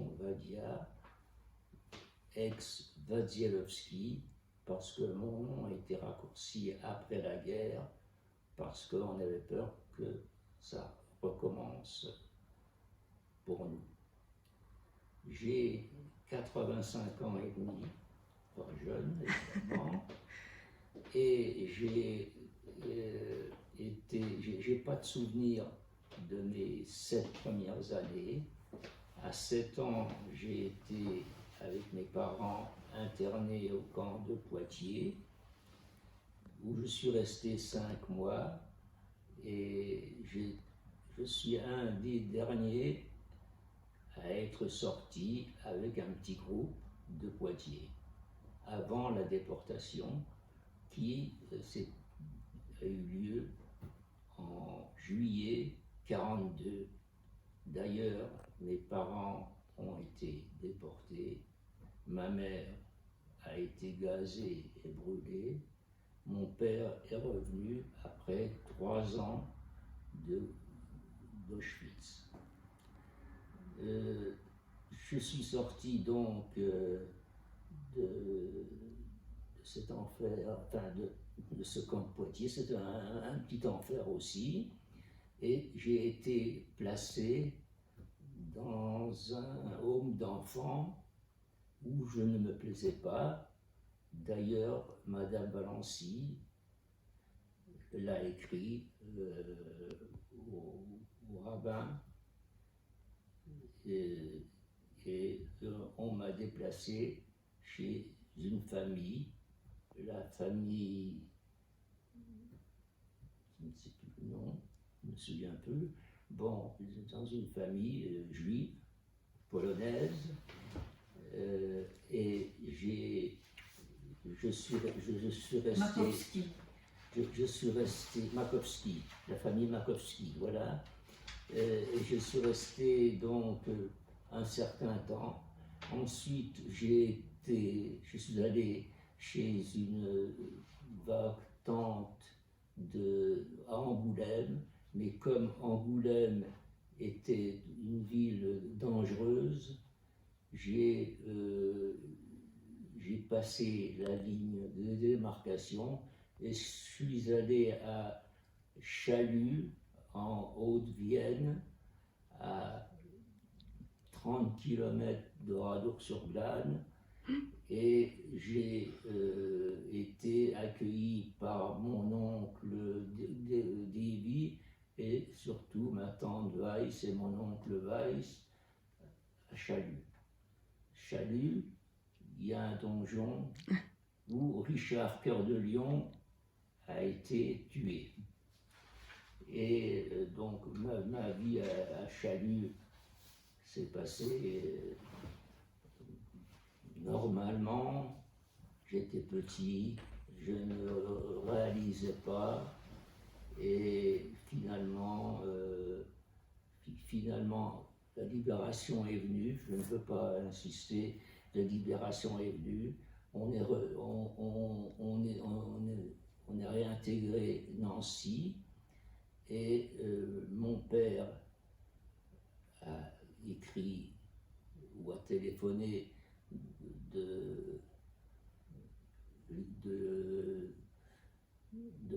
l'appellation Vadia, ex-Vadzielowski, parce que mon nom a été raccourci après la guerre, parce qu'on avait peur que ça recommence pour nous. J'ai 85 ans et demi, pas jeune évidemment, et j'ai pas de souvenir de mes 7 premières années. À 7 ans, j'ai été avec mes parents interné au camp de Poitiers, où je suis resté 5 mois, et je suis un des derniers à être sorti avec un petit groupe de Poitiers, avant la déportation qui a eu lieu en juillet 1942. D'ailleurs, mes parents ont été déportés, ma mère a été gazée et brûlée, mon père est revenu après 3 ans d'Auschwitz. Je suis sorti donc de cet enfer, enfin de ce camp de Poitiers, c'était un petit enfer aussi, et j'ai été placé dans un home d'enfants où je ne me plaisais pas. D'ailleurs, Madame Valency l'a écrit au rabbin, et on m'a déplacé chez une famille, la famille, je ne sais plus le nom, je me souviens plus, bon, dans une famille juive, polonaise, et je suis resté... Makowski. Je suis resté, Makowski, la famille Makowski, voilà. Et je suis resté donc un certain temps. Ensuite, je suis allé chez une vague tante à Angoulême, mais comme Angoulême était une ville dangereuse, j'ai passé la ligne de démarcation et je suis allé à Chalut, en Haute-Vienne, à 30 km de Radour-sur-Glane, et j'ai été accueilli par mon oncle Davy et surtout ma tante Weiss et mon oncle Weiss à Chalut. Chalut, il y a un donjon où Richard Cœur de Lion a été tué. Et donc ma vie à Chalut s'est passée normalement. J'étais petit, je ne réalisais pas, et finalement la libération est venue. Je ne peux pas insister, la libération est venue. On est réintégré Nancy, et mon père a écrit ou a téléphoné de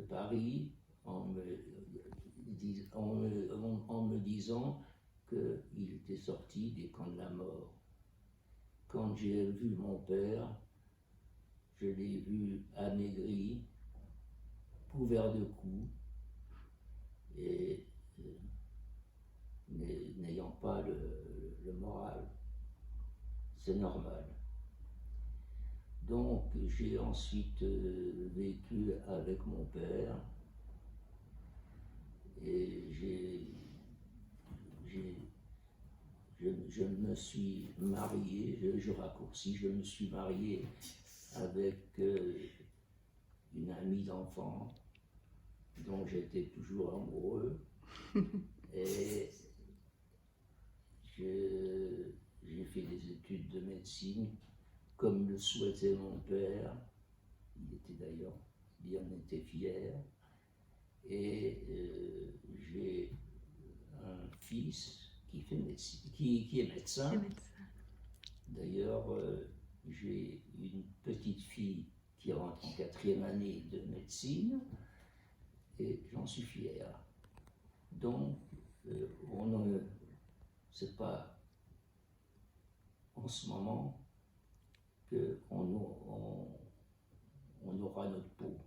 Paris en me disant qu'il était sorti des camps de la mort. Quand j'ai vu mon père, je l'ai vu amaigri, couvert de coups, et n'ayant pas le moral. C'est normal. Donc j'ai ensuite vécu avec mon père, et je me suis marié, je raccourcis, je me suis marié avec une amie d'enfant dont j'étais toujours amoureux, et j'ai fait des études de médecine comme le souhaitait mon père. Il en était fier, et j'ai un fils qui fait médecine, qui est médecin, D'ailleurs, j'ai une petite fille qui rentre en 4e année de médecine et j'en suis fier. Donc, c'est pas en ce moment qu'on aura notre peau.